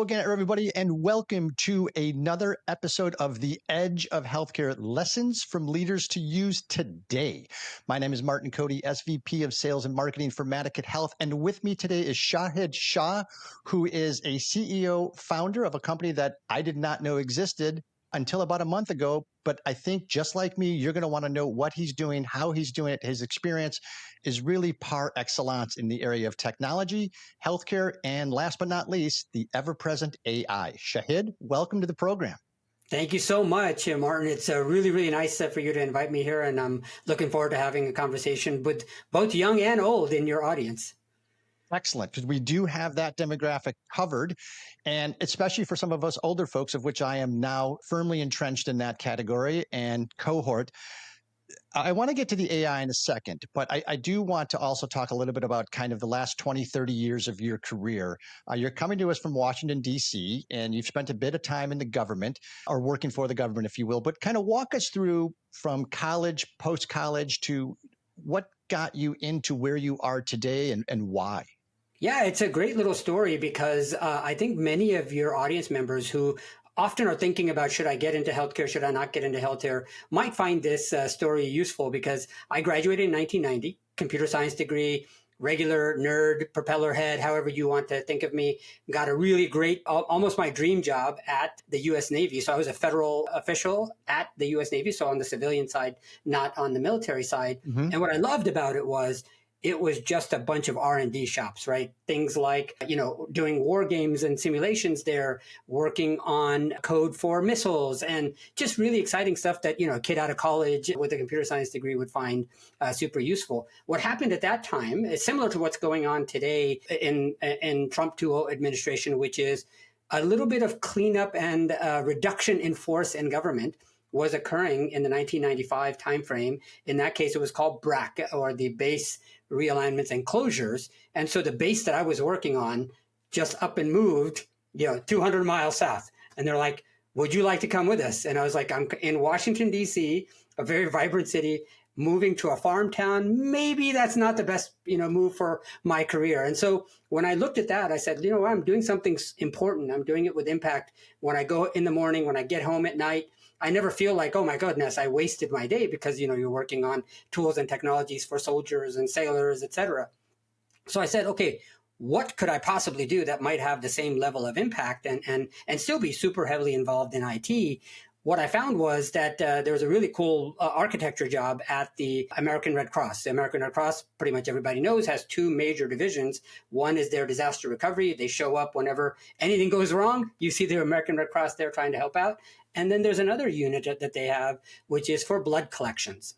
again, everybody, and welcome to another episode of The Edge of Healthcare Lessons from Leaders to Use Today. My name is Martin Cody, SVP of Sales and Marketing for Madikit Health, and with me today is Shahid Shah, who is a CEO, founder of a company that I did not know existed until about a month ago. But I think just like me, you're going to want to know what he's doing, how he's doing it. His experience is really par excellence in the area of technology, healthcare, and last but not least, the ever-present AI. Shahid, welcome to the program. Thank you so much, Martin. It's really, really nice for you to invite me here, and I'm looking forward to having a conversation with both young and old in your audience. Excellent, because we do have that demographic covered, and especially for some of us older folks, of which I am now firmly entrenched in that category and cohort. I want to get to the AI in a second, but I do want to also talk a little bit about kind of the last 20, 30 years of your career. You're coming to us from Washington, D.C., and you've spent a bit of time in the government, or working for the government, if you will, but kind of walk us through from college, post-college, to what got you into where you are today and why. Yeah, it's a great little story because I think many of your audience members who often are thinking about, should I get into healthcare, should I not get into healthcare, might find this story useful because I graduated in 1990, computer science degree, regular nerd, propeller head, however you want to think of me, got a really great, almost my dream job at the U.S. Navy. So I was a federal official at the U.S. Navy, so on the civilian side, not on the military side. Mm-hmm. And what I loved about it was just a bunch of R&D shops, right? Things like, doing war games and simulations there, working on code for missiles, and just really exciting stuff that, a kid out of college with a computer science degree would find super useful. What happened at that time is similar to what's going on today in Trump 2.0 administration, which is a little bit of cleanup and reduction in force in government was occurring in the 1995 timeframe. In that case, it was called BRAC, or the Base Realignments and Closures. And so the base that I was working on just up and moved, 200 miles south. And they're like, would you like to come with us? And I was like, I'm in Washington, D.C., a very vibrant city, moving to a farm town. Maybe that's not the best, move for my career. And so when I looked at that, I said, I'm doing something important. I'm doing it with impact. When I go in the morning, when I get home at night, I never feel like, oh my goodness, I wasted my day, because, you're working on tools and technologies for soldiers and sailors, et cetera. So I said, okay, what could I possibly do that might have the same level of impact and still be super heavily involved in IT? What I found was that there was a really cool architecture job at the American Red Cross. The American Red Cross, pretty much everybody knows, has two major divisions. One is their disaster recovery. They show up whenever anything goes wrong. You see the American Red Cross there trying to help out. And then there's another unit that they have, which is for blood collections.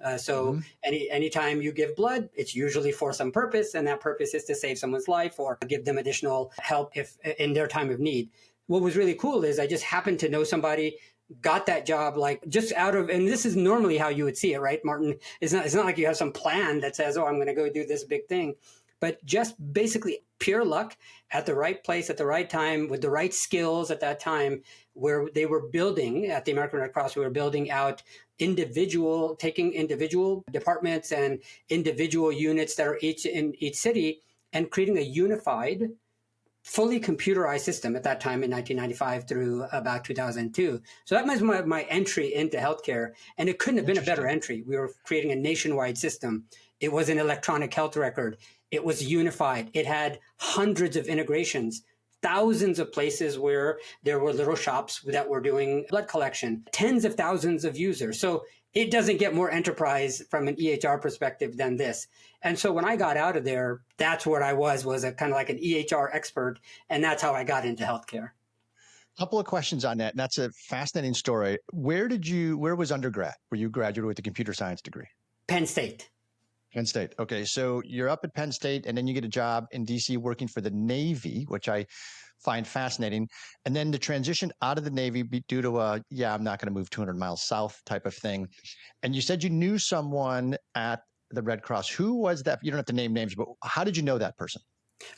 Anytime you give blood, it's usually for some purpose, and that purpose is to save someone's life or give them additional help if in their time of need. What was really cool is I just happened to know somebody, got that job like just out of, and this is normally how you would see it, right, Martin? It's not like you have some plan that says, oh, I'm going to go do this big thing, but just basically pure luck at the right place at the right time with the right skills at that time, where they were building at the American Red Cross, we were building out taking individual departments and individual units that are each in each city and creating a unified, fully computerized system at that time in 1995 through about 2002. So that was my entry into healthcare, and it couldn't have been a better entry. We were creating a nationwide system. It was an electronic health record. It was unified. It had hundreds of integrations, thousands of places where there were little shops that were doing blood collection, tens of thousands of users. So it doesn't get more enterprise from an EHR perspective than this. And so when I got out of there, that's what I was a kind of like an EHR expert. And that's how I got into healthcare. A couple of questions on that. And that's a fascinating story. Where was undergrad? Were you graduated with a computer science degree? Penn State. Penn State. Okay. So you're up at Penn State, and then you get a job in DC working for the Navy, which I find fascinating. And then the transition out of the Navy due to I'm not going to move 200 miles south type of thing. And you said you knew someone at the Red Cross. Who was that? You don't have to name names, but how did you know that person?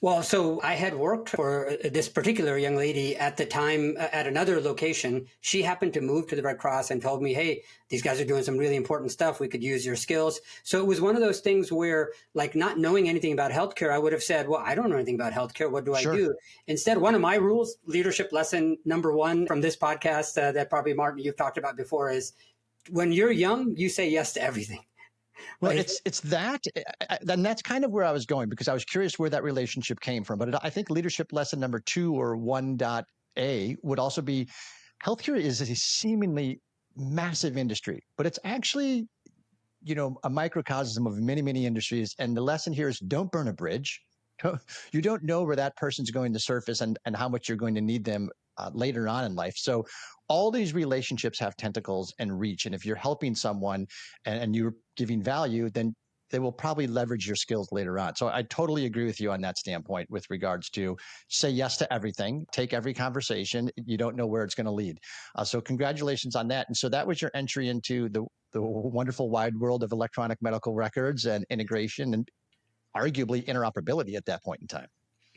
Well, so I had worked for this particular young lady at the time at another location. She happened to move to the Red Cross and told me, hey, these guys are doing some really important stuff. We could use your skills. So it was one of those things where, like, not knowing anything about healthcare, I would have said, well, I don't know anything about healthcare. What do I Sure. do? Instead, one of my rules, leadership lesson number one from this podcast that probably, Martin, you've talked about before is when you're young, you say yes to everything. Well, Right? it's that, and that's kind of where I was going because I was curious where that relationship came from. But I think leadership lesson number 2 or 1.A would also be healthcare is a seemingly massive industry, but it's actually, a microcosm of many, many industries. And the lesson here is don't burn a bridge. You don't know where that person's going to surface and how much you're going to need them later on in life. So all these relationships have tentacles and reach. And if you're helping someone and you're giving value, then they will probably leverage your skills later on. So I totally agree with you on that standpoint with regards to say yes to everything, take every conversation. You don't know where it's going to lead. So congratulations on that. And so that was your entry into the wonderful wide world of electronic medical records and integration and arguably interoperability at that point in time.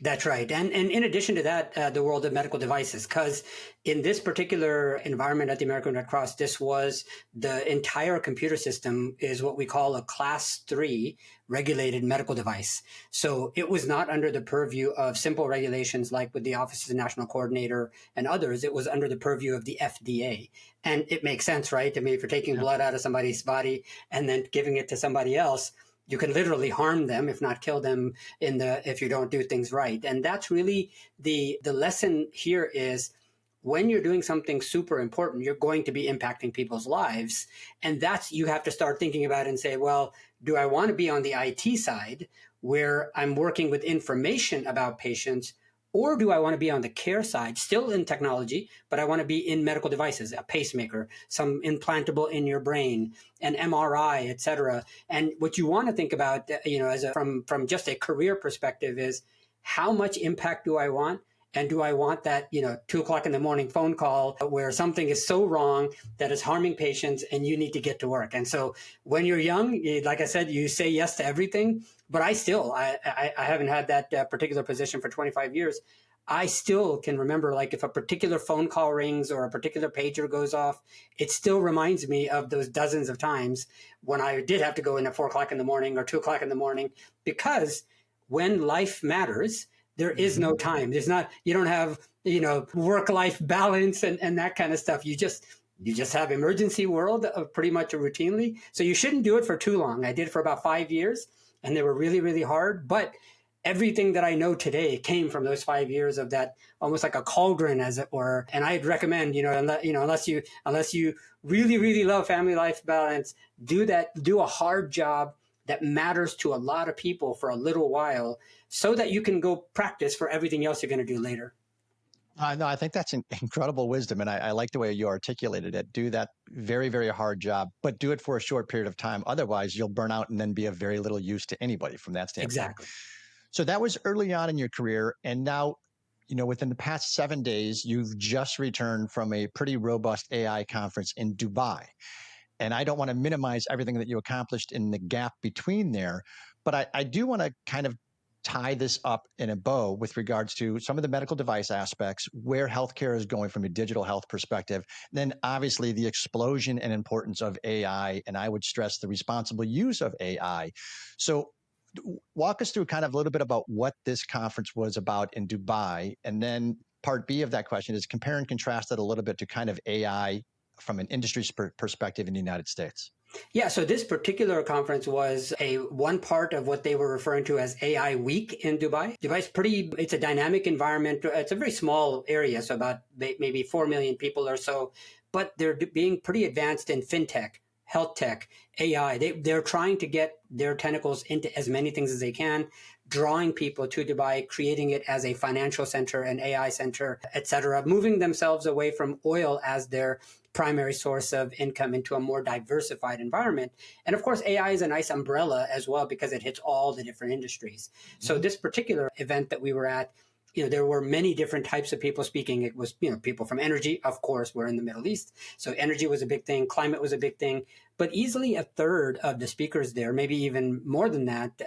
That's right. And in addition to that, the world of medical devices, because in this particular environment at the American Red Cross, this was the entire computer system is what we call a class 3 regulated medical device. So it was not under the purview of simple regulations like with the Office of the National Coordinator and others. It was under the purview of the FDA. And it makes sense, right? I mean, if you're taking blood out of somebody's body and then giving it to somebody else, you can literally harm them, if not kill them, if you don't do things right. And that's really the lesson here is when you're doing something super important, you're going to be impacting people's lives. And that's, you have to start thinking about it and say, well, do I want to be on the IT side where I'm working with information about patients? Or do I want to be on the care side, still in technology, but I want to be in medical devices, a pacemaker, some implantable in your brain, an MRI, et cetera. And what you want to think about, from just a career perspective is how much impact do I want? And do I want that, 2 o'clock in the morning phone call where something is so wrong that it's harming patients and you need to get to work? And so when you're young, like I said, you say yes to everything. But I haven't had that particular position for 25 years. I still can remember, like, if a particular phone call rings or a particular pager goes off, it still reminds me of those dozens of times when I did have to go in at 4 o'clock in the morning or 2 o'clock in the morning, because when life matters, there is no time. You don't have, work-life balance and that kind of stuff. You just have emergency world pretty much routinely. So you shouldn't do it for too long. I did it for about 5 years and they were really, really hard. But everything that I know today came from those 5 years of that, almost like a cauldron, as it were. And I'd recommend, unless you really, really love family life balance, do a hard job that matters to a lot of people for a little while so that you can go practice for everything else you're going to do later. No, I think that's an incredible wisdom. And I like the way you articulated it. Do that very, very hard job, but do it for a short period of time. Otherwise, you'll burn out and then be of very little use to anybody from that standpoint. Exactly. So that was early on in your career. And now, within the past 7 days, you've just returned from a pretty robust AI conference in Dubai. And I don't want to minimize everything that you accomplished in the gap between there, but I do want to kind of tie this up in a bow with regards to some of the medical device aspects, where healthcare is going from a digital health perspective, then obviously the explosion and importance of AI, and I would stress the responsible use of AI. So walk us through kind of a little bit about what this conference was about in Dubai. And then part B of that question is compare and contrast it a little bit to kind of AI from an industry perspective in the United States. Yeah, so this particular conference was one part of what they were referring to as AI Week in Dubai. Dubai's it's a dynamic environment. It's a very small area, so about maybe 4 million people or so, but they're being pretty advanced in fintech, health tech, AI. They're trying to get their tentacles into as many things as they can, drawing people to Dubai, creating it as a financial center, an AI center, et cetera, moving themselves away from oil as their primary source of income into a more diversified environment. And of course, AI is a nice umbrella as well because it hits all the different industries. So this particular event that we were at, there were many different types of people speaking. It was, people from energy, of course, we're in the Middle East. So energy was a big thing. Climate was a big thing. But easily a third of the speakers there, maybe even more than that,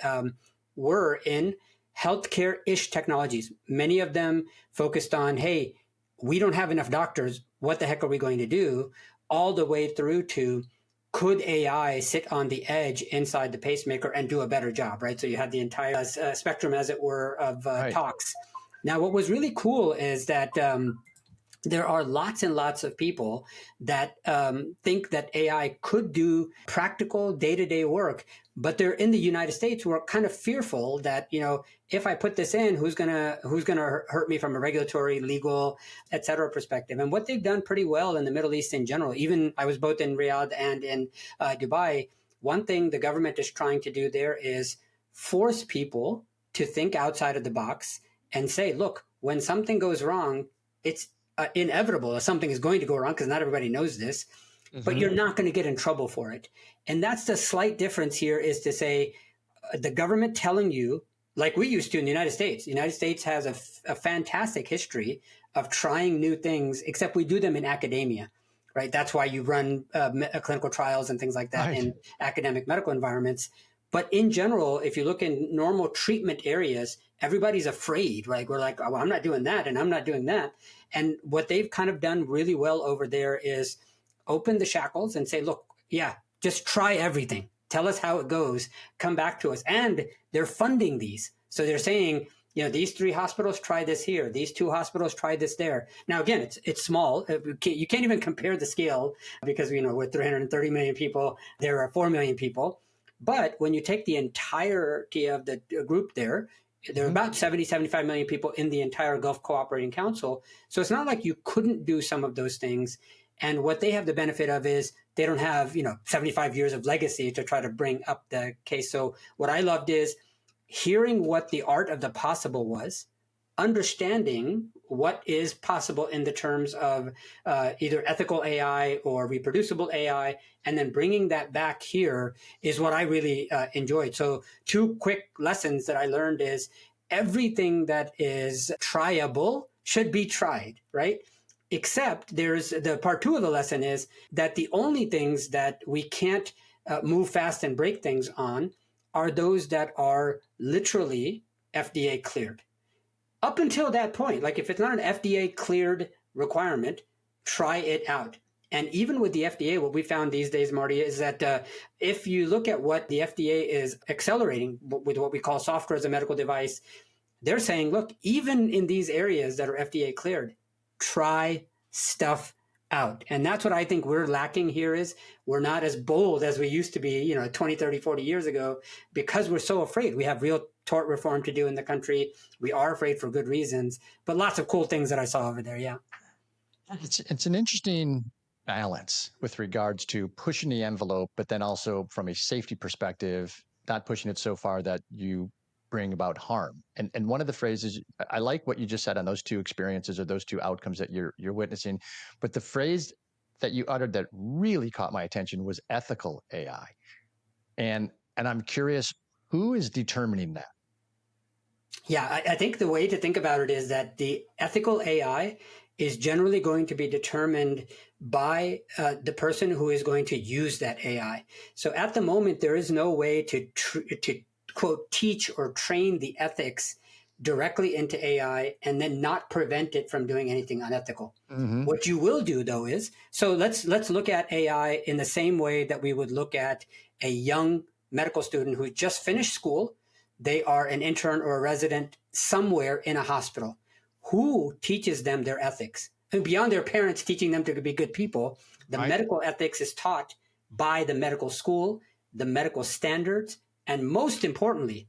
were in healthcare-ish technologies, many of them focused on, hey, we don't have enough doctors. What the heck are we going to do? All the way through to, could AI sit on the edge inside the pacemaker and do a better job, right? So you had the entire spectrum, as it were, of Right. talks. Now, what was really cool is that there are lots and lots of people that think that AI could do practical day-to-day work, but they're in the United States who are kind of fearful that, if I put this in, who's gonna hurt me from a regulatory, legal, et cetera perspective. And what they've done pretty well in the Middle East in general, even I was both in Riyadh and in Dubai, one thing the government is trying to do there is force people to think outside of the box and say, look, when something goes wrong, it's inevitable. Something is going to go wrong because not everybody knows this, but you're not going to get in trouble for it. And that's the slight difference here, is to say the government telling you, like we used to in the United States. The United States has a fantastic history of trying new things, except we do them in academia, right? That's why you run clinical trials and things like that in academic medical environments. But in general, if you look in normal treatment areas, everybody's afraid, right? We're like, oh, well, I'm not doing that and I'm not doing that. And what they've kind of done really well over there is open the shackles and say, look, yeah, just try everything. Tell us how it goes. Come back to us. And they're funding these. So they're saying, these 3 hospitals try this here. These 2 hospitals try this there. Now, again, it's small. You can't even compare the scale because, with 330 million people, there are 4 million people. But when you take the entirety of the group there are about 70, 75 million people in the entire Gulf Cooperating Council. So it's not like you couldn't do some of those things. And what they have the benefit of is they don't have, 75 years of legacy to try to bring up the case. So what I loved is hearing what the art of the possible was, understanding what is possible in the terms of either ethical AI or reproducible AI, and then bringing that back here is what I really enjoyed. So 2 quick lessons that I learned is everything that is tryable should be tried, right? Except there's the part 2 of the lesson is that the only things that we can't move fast and break things on are those that are literally FDA cleared. Up until that point, like if it's not an FDA cleared requirement, try it out. And even with the FDA, what we found these days, Marty, is that if you look at what the FDA is accelerating with what we call software as a medical device, they're saying, look, even in these areas that are FDA cleared, try stuff out. And that's what I think we're lacking here is we're not as bold as we used to be, 20, 30, 40 years ago, because we're so afraid. We have real tort reform to do in the country. We are afraid for good reasons, but lots of cool things that I saw over there. Yeah. It's an interesting balance with regards to pushing the envelope, but then also from a safety perspective, not pushing it so far that you bring about harm. And one of the phrases, I like what you just said on those 2 experiences or those 2 outcomes that you're witnessing, but the phrase that you uttered that really caught my attention was ethical AI. And I'm curious, who is determining that? Yeah, I think the way to think about it is that the ethical AI is generally going to be determined by the person who is going to use that AI. So at the moment, there is no way to quote, teach or train the ethics directly into AI and then not prevent it from doing anything unethical. What you will do though is, so let's look at AI in the same way that we would look at a young medical student who just finished school. They are an intern or a resident somewhere in a hospital. Who teaches them their ethics? And beyond their parents teaching them to be good people, the medical ethics is taught by the medical school, the medical standards, and most importantly,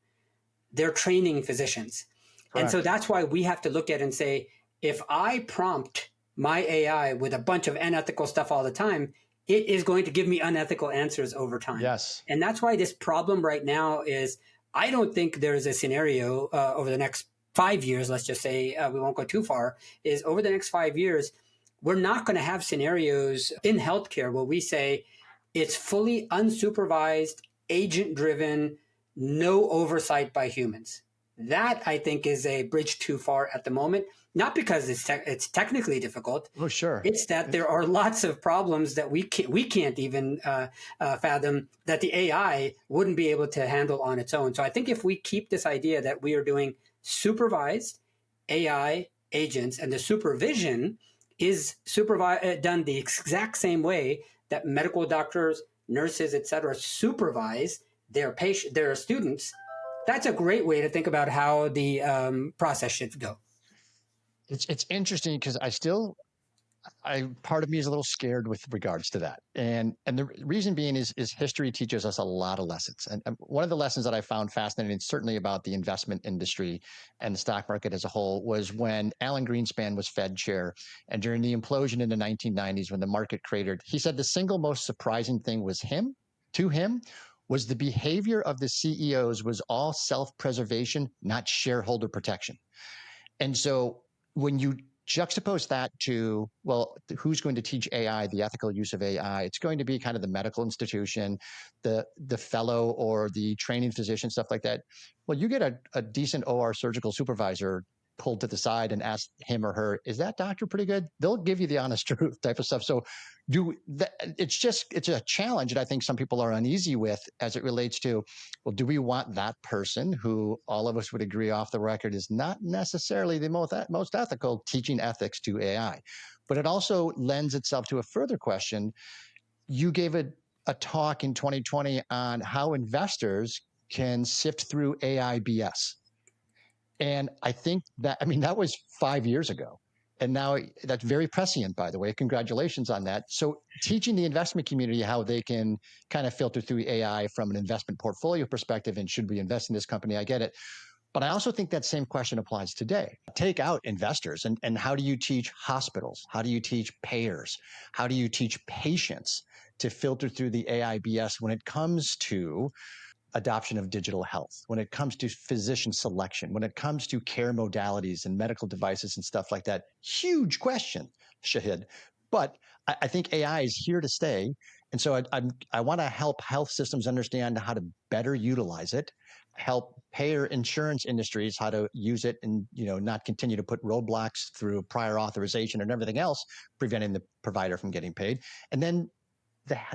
they're training physicians. Correct. And so that's why we have to look at it and say, if I prompt my AI with a bunch of unethical stuff all the time, it is going to give me unethical answers over time. Yes. And that's why this problem right now is, I don't think there's a scenario over the next 5 years, let's just say, we won't go too far, is over the next 5 years, we're not going to have scenarios in healthcare where we say it's fully unsupervised, agent-driven, no oversight by humans. That, I think, is a bridge too far at the moment, not because it's technically difficult. Oh, sure. It's that there are lots of problems that we can't even fathom that the AI wouldn't be able to handle on its own. So I think if we keep this idea that we are doing supervised AI agents, and the supervision is done the exact same way that medical doctors, nurses, etc., supervise their students, that's a great way to think about how the process should go. It's interesting because part of me is a little scared with regards to that. And the reason being is history teaches us a lot of lessons. And one of the lessons that I found fascinating, certainly about the investment industry and the stock market as a whole, was when Alan Greenspan was Fed chair. And during the implosion in the 1990s, when the market cratered, he said the single most surprising thing was was the behavior of the CEOs was all self-preservation, not shareholder protection. And so when you juxtapose that to, well, who's going to teach AI, the ethical use of AI? It's going to be kind of the medical institution, the fellow or the training physician, stuff like that. Well, you get a decent OR surgical supervisor pulled to the side and ask him or her, is that doctor pretty good? They'll give you the honest truth type of stuff. So it's a challenge that I think some people are uneasy with as it relates to, well, do we want that person who all of us would agree off the record is not necessarily the most ethical teaching ethics to AI? But it also lends itself to a further question. You gave a talk in 2020 on how investors can sift through AI BS. And I think that was 5 years ago. And now that's very prescient, by the way. Congratulations on that. So teaching the investment community how they can kind of filter through AI from an investment portfolio perspective, and should we invest in this company? I get it. But I also think that same question applies today. Take out investors, and how do you teach hospitals? How do you teach payers? How do you teach patients to filter through the AI BS when it comes to adoption of digital health, when it comes to physician selection, when it comes to care modalities and medical devices and stuff like that? Huge question, Shahid. But I think AI is here to stay. And so I want to help health systems understand how to better utilize it, help payer insurance industries how to use it, and not continue to put roadblocks through prior authorization and everything else, preventing the provider from getting paid. And then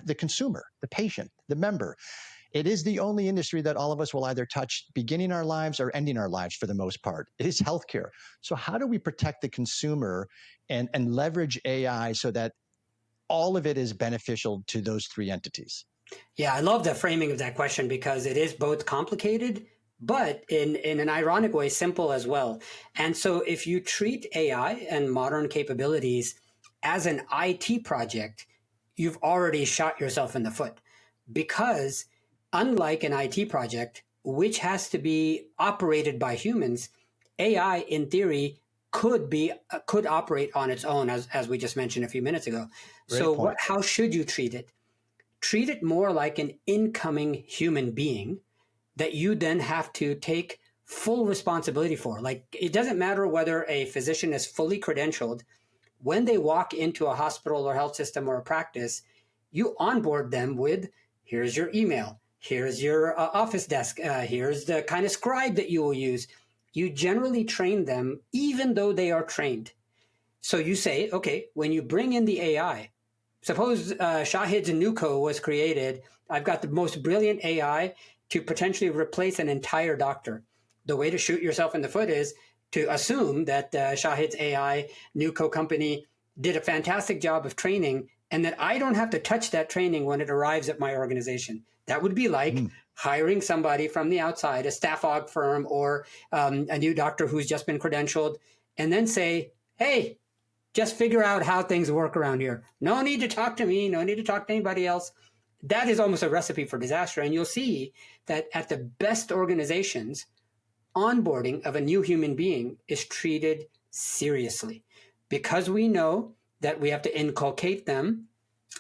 the consumer, the patient, the member. It is the only industry that all of us will either touch beginning our lives or ending our lives for the most part. It is healthcare. So how do we protect the consumer and leverage AI so that all of it is beneficial to those three entities? Yeah, I love the framing of that question because it is both complicated, but in an ironic way, simple as well. And so if you treat AI and modern capabilities as an IT project, you've already shot yourself in the foot, because unlike an IT project, which has to be operated by humans, AI, in theory, could operate on its own, as we just mentioned a few minutes ago. Great so point. how should you treat it? Treat it more like an incoming human being that you then have to take full responsibility for. Like, it doesn't matter whether a physician is fully credentialed. When they walk into a hospital or health system or a practice, you onboard them with, here's your email, here's your office desk, here's the kind of scribe that you will use. You generally train them even though they are trained. So you say, okay, when you bring in the AI, suppose Shahid's Nuco was created. I've got the most brilliant AI to potentially replace an entire doctor. The way to shoot yourself in the foot is to assume that Shahid's AI Nuco company did a fantastic job of training, and that I don't have to touch that training when it arrives at my organization. That would be like hiring somebody from the outside, a staff aug firm or a new doctor who's just been credentialed, and then say, hey, just figure out how things work around here. No need to talk to me. No need to talk to anybody else. That is almost a recipe for disaster. And you'll see that at the best organizations, onboarding of a new human being is treated seriously, because we know that we have to inculcate them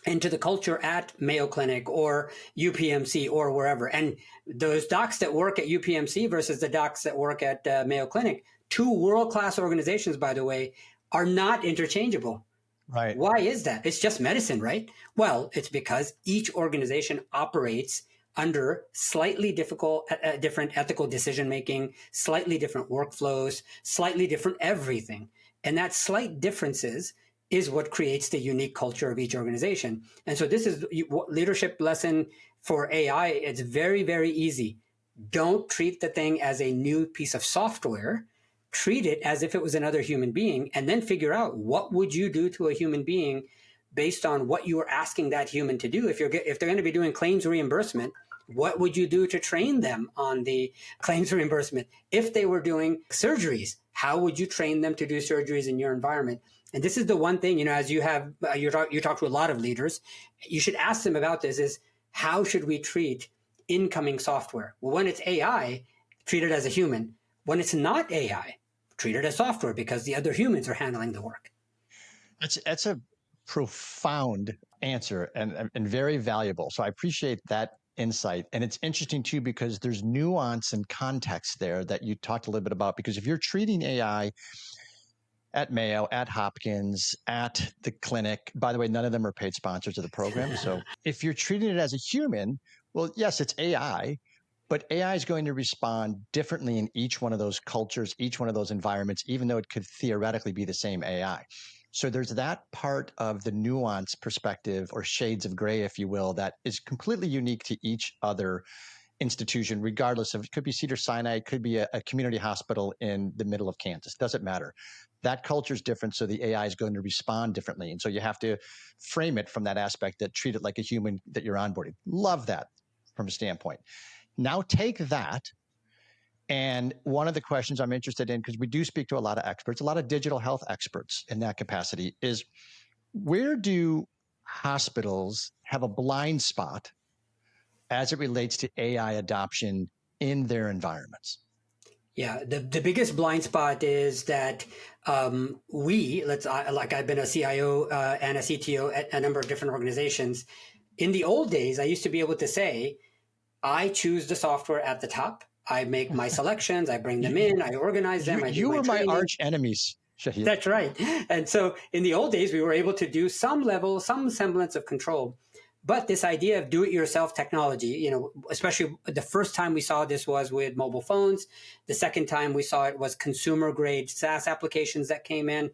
into the culture at Mayo Clinic or UPMC or wherever. And those docs that work at UPMC versus the docs that work at Mayo Clinic, two world-class organizations, by the way, are not interchangeable. Right. Why is that? It's just medicine, right? Well, it's because each organization operates under slightly different ethical decision making, slightly different workflows, slightly different everything. And that slight differences is what creates the unique culture of each organization. And so this is leadership lesson for AI. It's very, very easy. Don't treat the thing as a new piece of software. Treat it as if it was another human being, and then figure out what would you do to a human being based on what you are asking that human to do. If they're going to be doing claims reimbursement, what would you do to train them on the claims reimbursement? If they were doing surgeries, how would you train them to do surgeries in your environment? And this is the one thing, as you have, you talk to a lot of leaders, you should ask them about this is, how should we treat incoming software? Well, when it's AI, treat it as a human. When it's not AI, treat it as software because the other humans are handling the work. That's a profound answer and very valuable. So I appreciate that insight. And it's interesting too, because there's nuance and context there that you talked a little bit about, because if you're treating AI at Mayo, at Hopkins, at the clinic, by the way, none of them are paid sponsors of the program. So if you're treating it as a human, well, yes, it's AI, but AI is going to respond differently in each one of those cultures, each one of those environments, even though it could theoretically be the same AI. So there's that part of the nuance perspective, or shades of gray, if you will, that is completely unique to each other institution, regardless of, it could be Cedars-Sinai, it could be a community hospital in the middle of Kansas, doesn't matter. That culture is different, so the AI is going to respond differently. And so you have to frame it from that aspect, that treat it like a human that you're onboarding. Love that from a standpoint. Now take that, and one of the questions I'm interested in, because we do speak to a lot of experts, a lot of digital health experts in that capacity, is where do hospitals have a blind spot as it relates to AI adoption in their environments? Yeah, the biggest blind spot is that I've been a CIO and a CTO at a number of different organizations. In the old days, I used to be able to say, I choose the software at the top. I make my selections. I bring them in. I organize them. You were my arch enemies, Shahid. That's right. And so in the old days, we were able to do some semblance of control. But this idea of do-it-yourself technology, especially the first time we saw this was with mobile phones. The second time we saw it was consumer-grade SaaS applications that came in.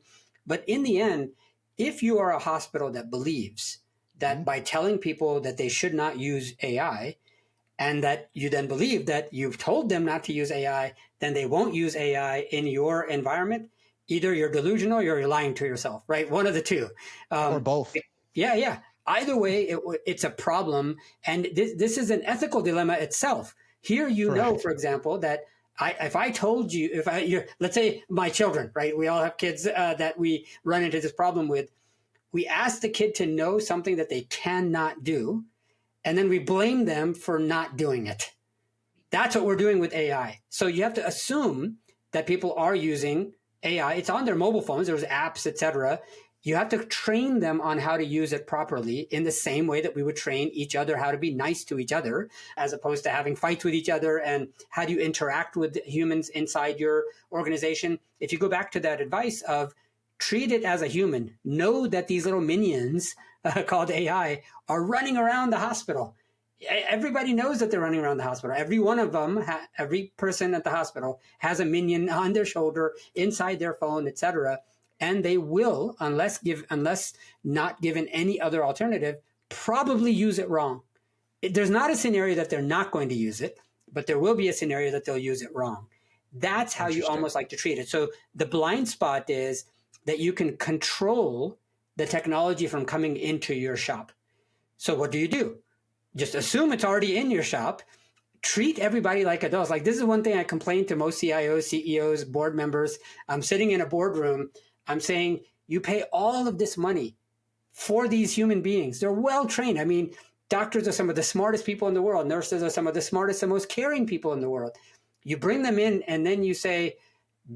But in the end, if you are a hospital that believes that by telling people that they should not use AI, and that you then believe that you've told them not to use AI, then they won't use AI in your environment, either you're delusional or you're lying to yourself, right? One of the two. Or both. Yeah. Either way, it's a problem. And this is an ethical dilemma itself. Here, know, for example, that if I told you, let's say my children, right? We all have kids that we run into this problem with. We ask the kid to know something that they cannot do, and then we blame them for not doing it. That's what we're doing with AI. So you have to assume that people are using AI. It's on their mobile phones. There's apps, etc. You have to train them on how to use it properly in the same way that we would train each other how to be nice to each other, as opposed to having fights with each other. And how do you interact with humans inside your organization? If you go back to that advice of treat it as a human, know that these little minions called AI are running around the hospital. Everybody knows that they're running around the hospital. Every one of them, every person at the hospital has a minion on their shoulder, inside their phone, etc. And they will, unless not given any other alternative, probably use it wrong. There's not a scenario that they're not going to use it, but there will be a scenario that they'll use it wrong. That's how you almost like to treat it. So the blind spot is that you can control the technology from coming into your shop. So what do? Just assume it's already in your shop. Treat everybody like adults. Like, this is one thing I complain to most CIOs, CEOs, board members. I'm sitting in a boardroom. I'm saying, you pay all of this money for these human beings. They're well trained. I mean, doctors are some of the smartest people in the world. Nurses are some of the smartest and most caring people in the world. You bring them in and then you say,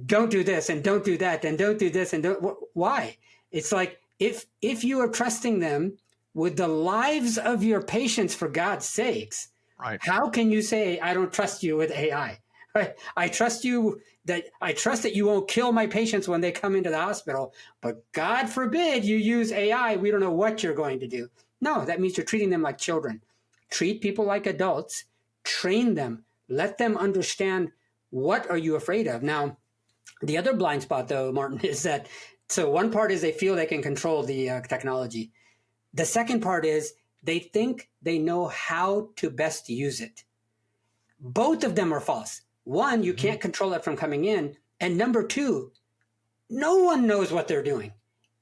don't do this and don't do that and don't do this and don't. Why? It's like, if you are trusting them with the lives of your patients, for God's sakes, right, how can you say, I don't trust you with AI? Right? I trust that you won't kill my patients when they come into the hospital, but God forbid you use AI. We don't know what you're going to do. No, that means you're treating them like children. treat people like adults, train them, let them understand what are you afraid of. Now, the other blind spot, though, Martin, is that so one part is they feel they can control the technology. The second part is they think they know how to best use it. Both of them are false. One, you can't control it from coming in. And number two, no one knows what they're doing.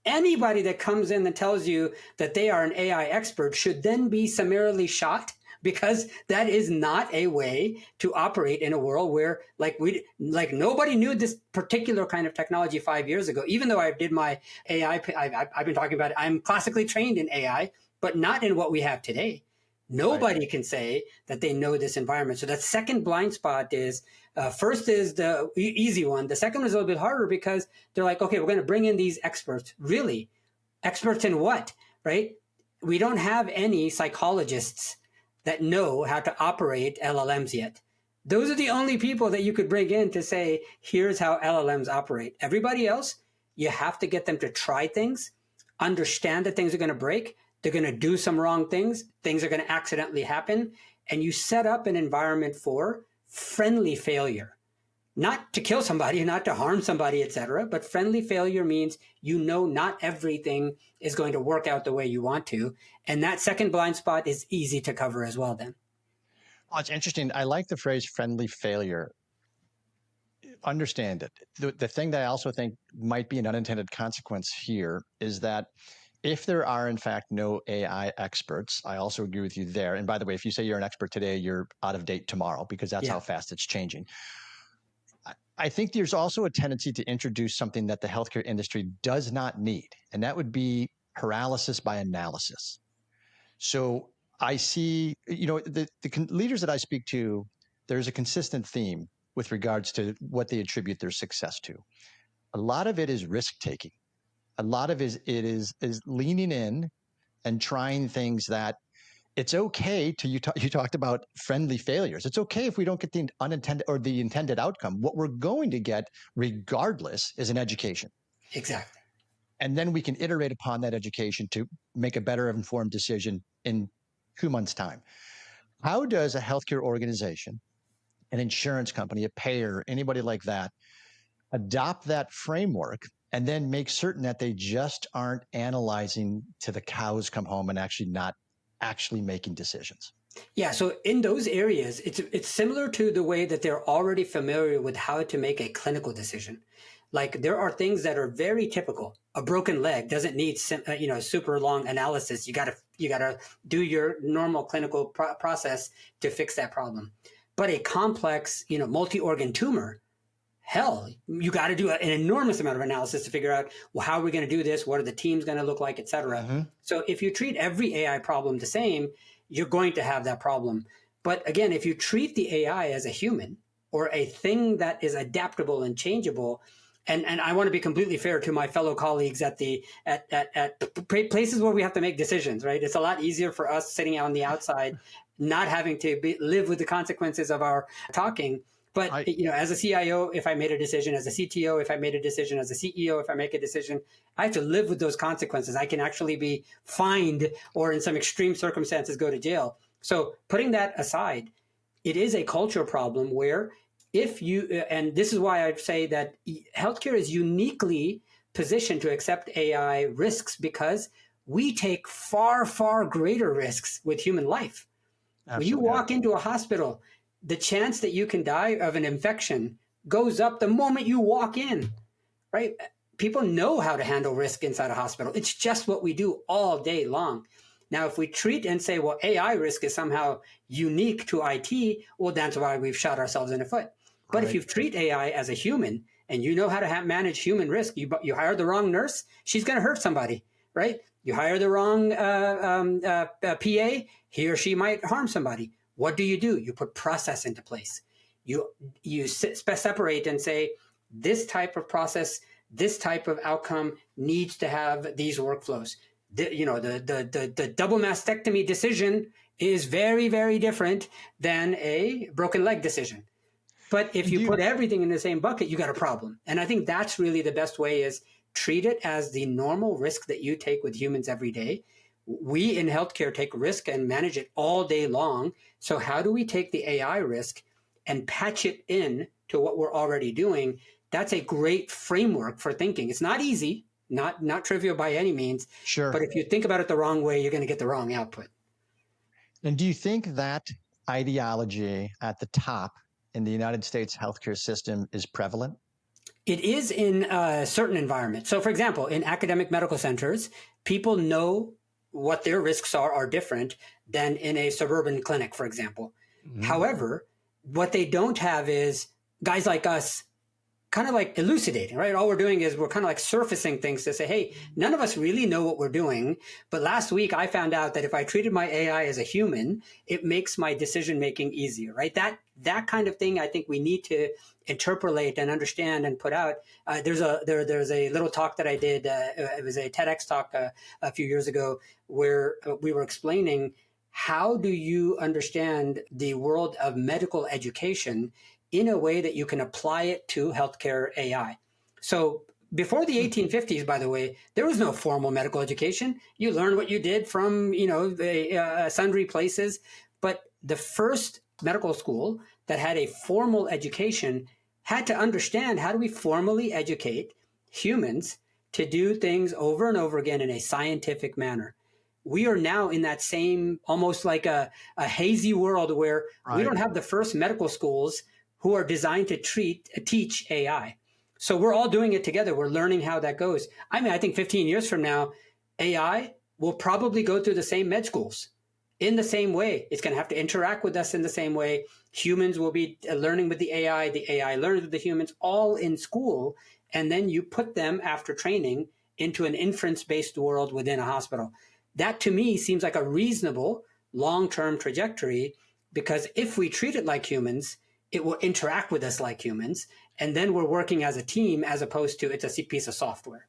Anybody that comes in and tells you that they are an AI expert should then be summarily shot, because that is not a way to operate in a world where like nobody knew this particular kind of technology 5 years ago. Even though I did my AI, I've been talking about it, I'm classically trained in AI, but not in what we have today. Nobody can say that they know this environment. So that second blind spot is, first is the easy one. The second is a little bit harder because they're like, okay, we're going to bring in these experts. Really? Experts in what, right? We don't have any psychologists that know how to operate LLMs yet. Those are the only people that you could bring in to say, here's how LLMs operate. Everybody else, you have to get them to try things, understand that things are going to break, they're going to do some wrong things are going to accidentally happen, and you set up an environment for friendly failure. Not to kill somebody, not to harm somebody, etc. But friendly failure means not everything is going to work out the way you want to. And that second blind spot is easy to cover as well then. Oh, it's interesting. I like the phrase friendly failure. Understand it. The thing that I also think might be an unintended consequence here is that if there are, in fact, no AI experts, I also agree with you there. And by the way, if you say you're an expert today, you're out of date tomorrow, because that's how fast it's changing. I think there's also a tendency to introduce something that the healthcare industry does not need, and that would be paralysis by analysis. So I see, the leaders that I speak to, there's a consistent theme with regards to what they attribute their success to. A lot of it is risk taking. A lot of it is leaning in and trying things that it's okay to, you talked about friendly failures. It's okay if we don't get the unintended or the intended outcome. What we're going to get regardless is an education. Exactly. And then we can iterate upon that education to make a better informed decision in 2 months' time. How does a healthcare organization, an insurance company, a payer, anybody like that, adopt that framework and then make certain that they just aren't analyzing to the cows come home and not actually making decisions? Yeah, so in those areas, it's similar to the way that they're already familiar with how to make a clinical decision. Like there are things that are very typical. A broken leg doesn't need super long analysis. You gotta do your normal clinical process to fix that problem. But a complex, multi-organ tumor, hell, you got to do an enormous amount of analysis to figure out, well, how are we going to do this? What are the teams going to look like, et cetera? So if you treat every AI problem the same, you're going to have that problem. But again, if you treat the AI as a human or a thing that is adaptable and changeable, and I want to be completely fair to my fellow colleagues at places where we have to make decisions, right? It's a lot easier for us sitting on the outside, not having to live with the consequences of our talking. But as a CIO, if I made a decision, as a CTO, if I made a decision, as a CEO, if I make a decision, I have to live with those consequences. I can actually be fined or in some extreme circumstances go to jail. So putting that aside, it is a culture problem where and this is why I say that healthcare is uniquely positioned to accept AI risks, because we take far, far greater risks with human life. Absolutely. When you walk into a hospital, the chance that you can die of an infection goes up the moment you walk in, right? People know how to handle risk inside a hospital. It's just what we do all day long. Now, if we treat and say, well, AI risk is somehow unique to IT, well, that's why we've shot ourselves in the foot. But if you treat AI as a human and you know how to manage human risk, you hire the wrong nurse, she's going to hurt somebody, right? You hire the wrong PA, he or she might harm somebody. What do? You put process into place. You separate and say, this type of process, this type of outcome needs to have these workflows. The double mastectomy decision is very, very different than a broken leg decision. But if you put everything in the same bucket, you got a problem. And I think that's really the best way, is treat it as the normal risk that you take with humans every day. We in healthcare take risk and manage it all day long. So how do we take the AI risk and patch it in to what we're already doing? That's a great framework for thinking. It's not easy, not trivial by any means, Sure. but if you think about it the wrong way, you're going to get the wrong output. And do you think that ideology at the top in the United States healthcare system is prevalent? It is in certain environments. So, for example, in academic medical centers, people know what their risks are different than in a suburban clinic, for example. Mm-hmm. However, what they don't have is guys like us kind of like elucidating, right? All we're doing is we're kind of like surfacing things to say, hey, none of us really know what we're doing. But last week I found out that if I treated my AI as a human, it makes my decision making easier, right? That kind of thing I think we need to interpolate and understand and put out. There's a little talk that I did. It was a TEDx talk a few years ago where we were explaining how do you understand the world of medical education in a way that you can apply it to healthcare AI. So before the 1850s, by the way, there was no formal medical education. You learned what you did from, the sundry places. But the first medical school that had a formal education had to understand, how do we formally educate humans to do things over and over again in a scientific manner? We are now in that same, almost like a hazy world where we don't have the first medical schools who are designed to teach AI. So we're all doing it together. We're learning how that goes. I mean, I think 15 years from now, AI will probably go through the same med schools in the same way. It's going to have to interact with us in the same way. Humans will be learning with the AI learns with the humans, all in school. And then you put them, after training, into an inference-based world within a hospital. That to me seems like a reasonable long-term trajectory, because if we treat it like humans, it will interact with us like humans. And then we're working as a team, as opposed to it's a piece of software.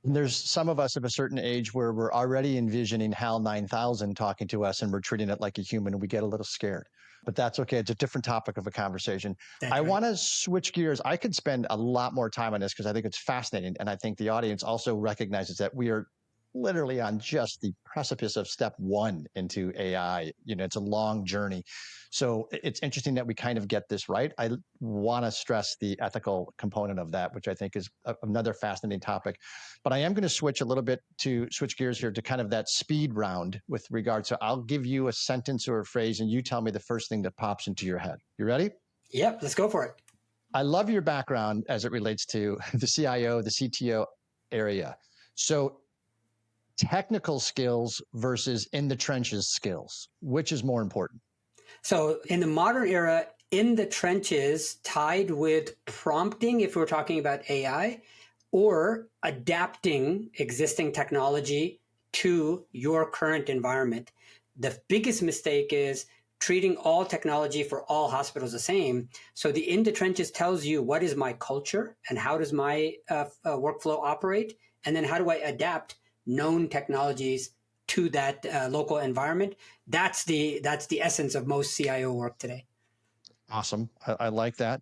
There's some of us of a certain age where we're already envisioning HAL 9000 talking to us and we're treating it like a human and we get a little scared. But that's okay. It's a different topic of a conversation. That's I right. want to switch gears. I could spend a lot more time on this because I think it's fascinating. And I think the audience also recognizes that we are literally on just the precipice of step one into AI. It's a long journey. So it's interesting that we kind of get this right. I want to stress the ethical component of that, which I think is another fascinating topic. But I am going to switch gears here to kind of that speed round with regard to, I'll give you a sentence or a phrase and you tell me the first thing that pops into your head. You ready? Yep, let's go for it. I love your background as it relates to the CIO, the CTO area. So technical skills versus in the trenches skills, which is more important? So in the modern era, in the trenches, tied with prompting, if we're talking about AI, or adapting existing technology to your current environment. The biggest mistake is treating all technology for all hospitals the same. So the in the trenches tells you, what is my culture and how does my workflow operate? And then how do I adapt known technologies to that local environment? That's the essence of most CIO work today. Awesome. I like that.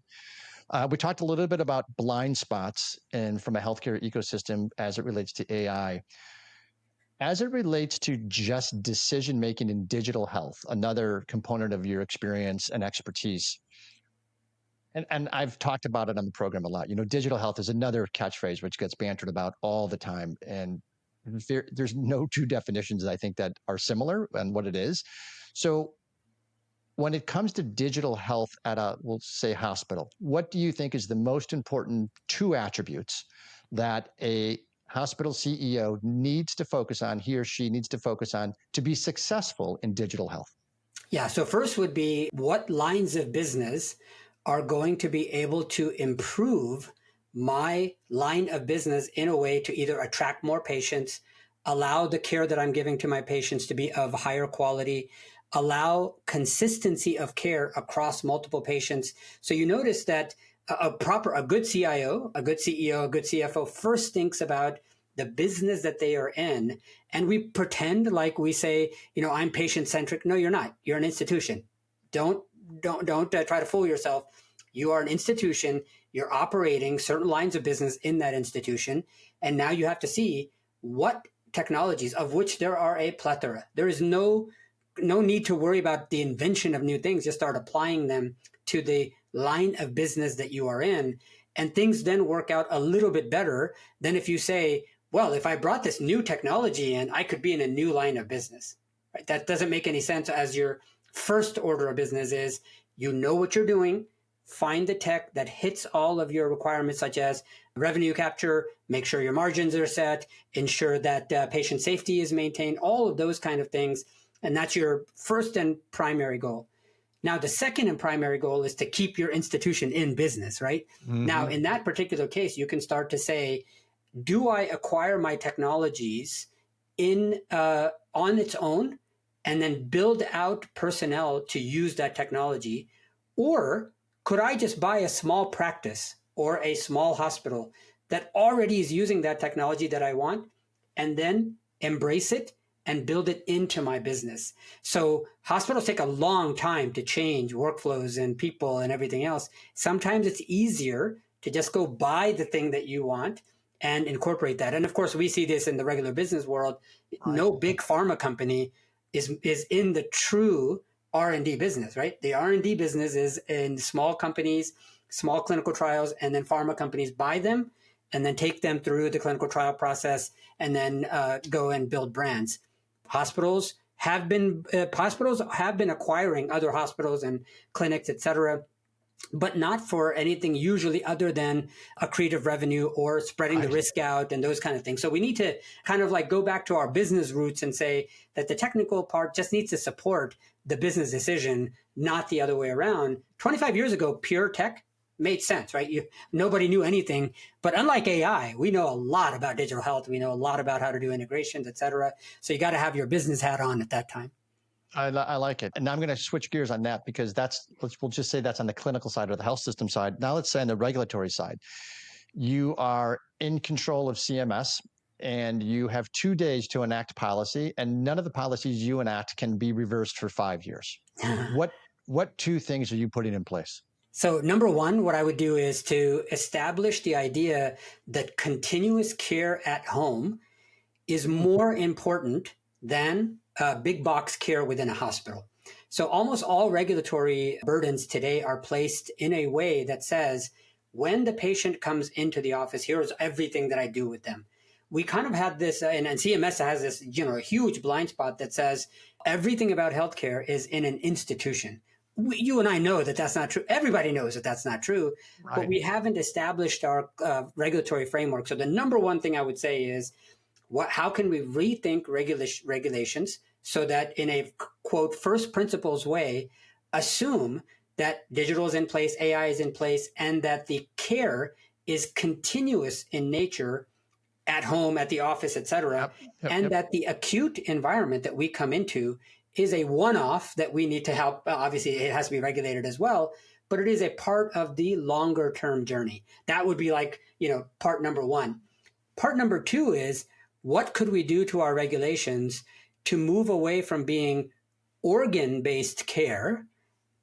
We talked a little bit about blind spots and from a healthcare ecosystem as it relates to AI. As it relates to just decision making in digital health, another component of your experience and expertise, and I've talked about it on the program a lot. Digital health is another catchphrase which gets bantered about all the time, and there's no two definitions I think that are similar on what it is. So when it comes to digital health at we'll say hospital, what do you think is the most important two attributes that a hospital CEO needs to focus on, he or she needs to focus on to be successful in digital health? Yeah, so first would be, what lines of business are going to be able to improve my line of business in a way to either attract more patients, allow the care that I'm giving to my patients to be of higher quality, allow consistency of care across multiple patients. So you notice that a good CIO, a good CEO, a good CFO first thinks about the business that they are in. And we pretend like we say, I'm patient centric. No, you're not. You're an institution. Don't try to fool yourself. You are an institution. You're operating certain lines of business in that institution. And now you have to see, what technologies, of which there are a plethora. There is no need to worry about the invention of new things. Just start applying them to the line of business that you are in. And things then work out a little bit better than if you say, well, if I brought this new technology in, I could be in a new line of business. Right? That doesn't make any sense. As your first order of business is, you know what you're doing, find the tech that hits all of your requirements, such as revenue capture, make sure your margins are set, ensure that patient safety is maintained, all of those kind of things. And that's your first and primary goal. Now, the second and primary goal is to keep your institution in business, right? Mm-hmm. Now, in that particular case, you can start to say, do I acquire my technologies on its own and then build out personnel to use that technology? Or could I just buy a small practice or a small hospital that already is using that technology that I want and then embrace it and build it into my business? So hospitals take a long time to change workflows and people and everything else. Sometimes it's easier to just go buy the thing that you want and incorporate that. And of course, we see this in the regular business world. Right. No big pharma company is in the true R&D business, right? The R&D business is in small companies, small clinical trials, and then pharma companies buy them and then take them through the clinical trial process and then go and build brands. Hospitals have been acquiring other hospitals and clinics, et cetera, but not for anything usually other than accretive revenue or spreading the risk out and those kind of things. So we need to kind of like go back to our business roots and say that the technical part just needs to support the business decision, not the other way around. 25 years ago, pure tech made sense, right? Nobody knew anything, but unlike AI, we know a lot about digital health. We know a lot about how to do integrations, et cetera. So you got to have your business hat on at that time. I like it. And now I'm going to switch gears on that because we'll just say that's on the clinical side or the health system side. Now let's say on the regulatory side, you are in control of CMS and you have 2 days to enact policy, and none of the policies you enact can be reversed for 5 years. What two things are you putting in place? So number one, what I would do is to establish the idea that continuous care at home is more important than big box care within a hospital. So almost all regulatory burdens today are placed in a way that says, when the patient comes into the office, here's everything that I do with them. We kind of had this, and CMS has this, a huge blind spot that says everything about healthcare is in an institution. You and I know that that's not true. Everybody knows that that's not true, right. But we haven't established our regulatory framework. So the number one thing I would say is, how can we rethink regulations so that in a, quote, first principles way, assume that digital is in place, AI is in place, and that the care is continuous in nature at home, at the office, et cetera, and that the acute environment that we come into is a one-off that we need to help. Obviously, it has to be regulated as well, but it is a part of the longer-term journey. That would be like, part number one. Part number two is, what could we do to our regulations to move away from being organ-based care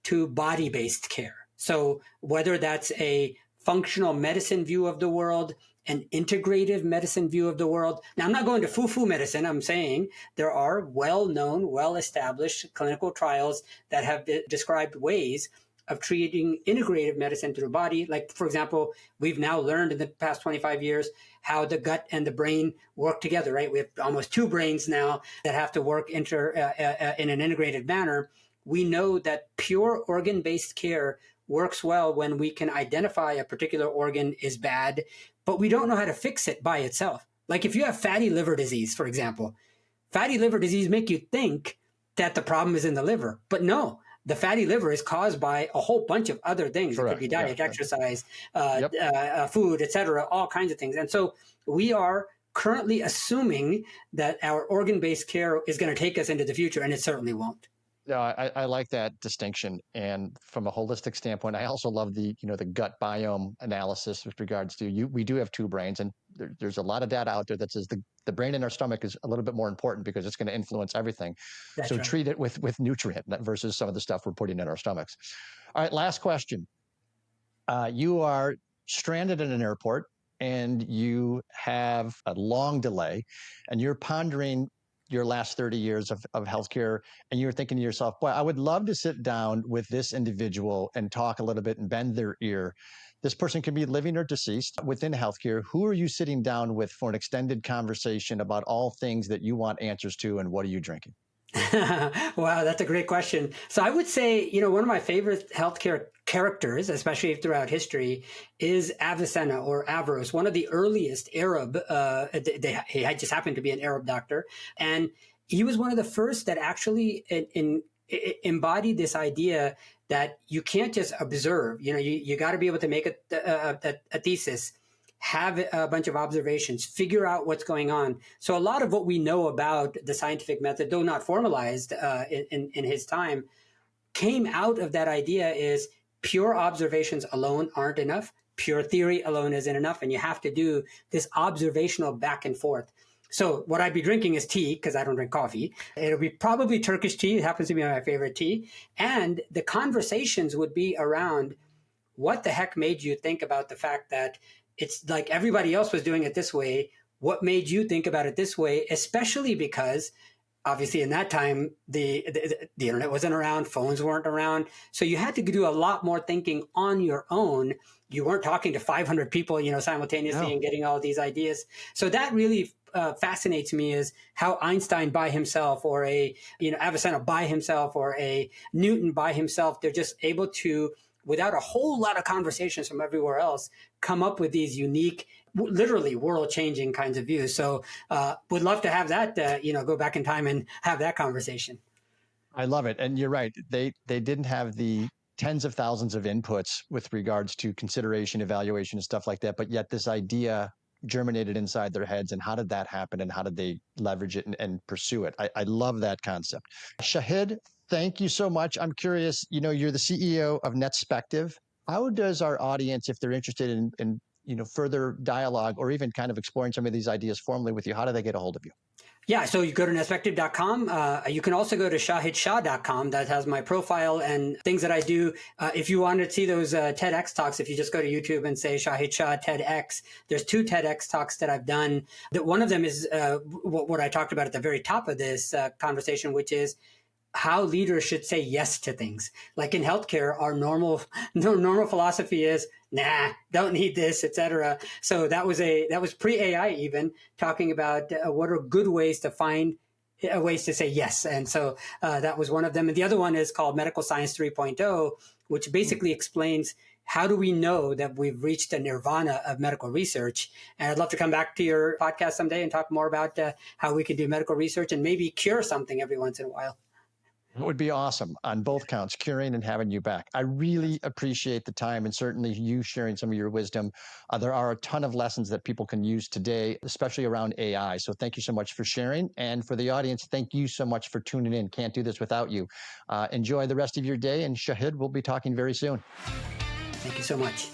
to body-based care? So whether that's a functional medicine view of the world, an integrative medicine view of the world. Now, I'm not going to foo-foo medicine. I'm saying there are well-known, well-established clinical trials that have described ways of treating integrative medicine through the body. Like, for example, we've now learned in the past 25 years how the gut and the brain work together, right? We have almost two brains now that have to work in an integrated manner. We know that pure organ-based care works well when we can identify a particular organ is bad, but we don't know how to fix it by itself. Like if you have fatty liver disease, for example, fatty liver disease make you think that the problem is in the liver, but no. The fatty liver is caused by a whole bunch of other things. Correct. It could be diet, exercise, food, et cetera, all kinds of things. And so we are currently assuming that our organ-based care is going to take us into the future, and it certainly won't. No, I like that distinction. And from a holistic standpoint, I also love the gut biome analysis with regards to we do have two brains, and there's a lot of data out there that says the brain in our stomach is a little bit more important because it's going to influence everything. That's so right. Treat it with nutrient versus some of the stuff we're putting in our stomachs. All right, last question. You are stranded in an airport. and you have a long delay and you're pondering your last 30 years of healthcare, and you're thinking to yourself, boy, I would love to sit down with this individual and talk a little bit and bend their ear. This person can be living or deceased within healthcare. Who are you sitting down with for an extended conversation about all things that you want answers to, and what are you drinking? Wow, that's a great question. So I would say, one of my favorite healthcare characters, especially throughout history, is Avicenna or Averroes, one of the earliest Arab. He just happened to be an Arab doctor, and he was one of the first that actually embodied this idea that you can't just observe. You got to be able to make a thesis, have a bunch of observations, figure out what's going on. So a lot of what we know about the scientific method, though not formalized in his time, came out of that idea is pure observations alone aren't enough. Pure theory alone isn't enough. And you have to do this observational back and forth. So what I'd be drinking is tea, because I don't drink coffee. It'll be probably Turkish tea. It happens to be my favorite tea. And the conversations would be around what the heck made you think about the fact that it's like everybody else was doing it this way. What made you think about it this way? Especially because obviously in that time, the internet wasn't around, phones weren't around. So you had to do a lot more thinking on your own. You weren't talking to 500 people, simultaneously and getting all these ideas. So that really fascinates me, is how Einstein by himself, or Avicenna by himself, or a Newton by himself, they're just able to, without a whole lot of conversations from everywhere else, come up with these unique, literally world-changing kinds of views. So would love to have that, go back in time and have that conversation. I love it. And you're right. They didn't have the tens of thousands of inputs with regards to consideration, evaluation, and stuff like that. But yet this idea germinated inside their heads. And how did that happen? And how did they leverage it and pursue it? I love that concept. Shahid, thank you so much. I'm curious, you're the CEO of Netspective. How does our audience, if they're interested in further dialogue, or even kind of exploring some of these ideas formally with you, how do they get a hold of you? Yeah, so you go to netspective.com. You can also go to shahidshah.com. That has my profile and things that I do. If you want to see those TEDx talks, if you just go to YouTube and say Shahid Shah TEDx, there's 2 TEDx talks that I've done. That one of them is what I talked about at the very top of this conversation, which is how leaders should say yes to things. Like in healthcare, our normal philosophy is, nah, don't need this, etc. So that was pre-AI even, talking about what are good ways to find ways to say yes. And so that was one of them. And the other one is called Medical Science 3.0, which basically explains how do we know that we've reached a nirvana of medical research. And I'd love to come back to your podcast someday and talk more about how we can do medical research and maybe cure something every once in a while. It would be awesome on both counts, curing and having you back. I really appreciate the time, and certainly you sharing some of your wisdom. There are a ton of lessons that people can use today, especially around AI. So thank you so much for sharing. And for the audience, thank you so much for tuning in. Can't do this without you. Enjoy the rest of your day. And Shahid, we'll be talking very soon. Thank you so much.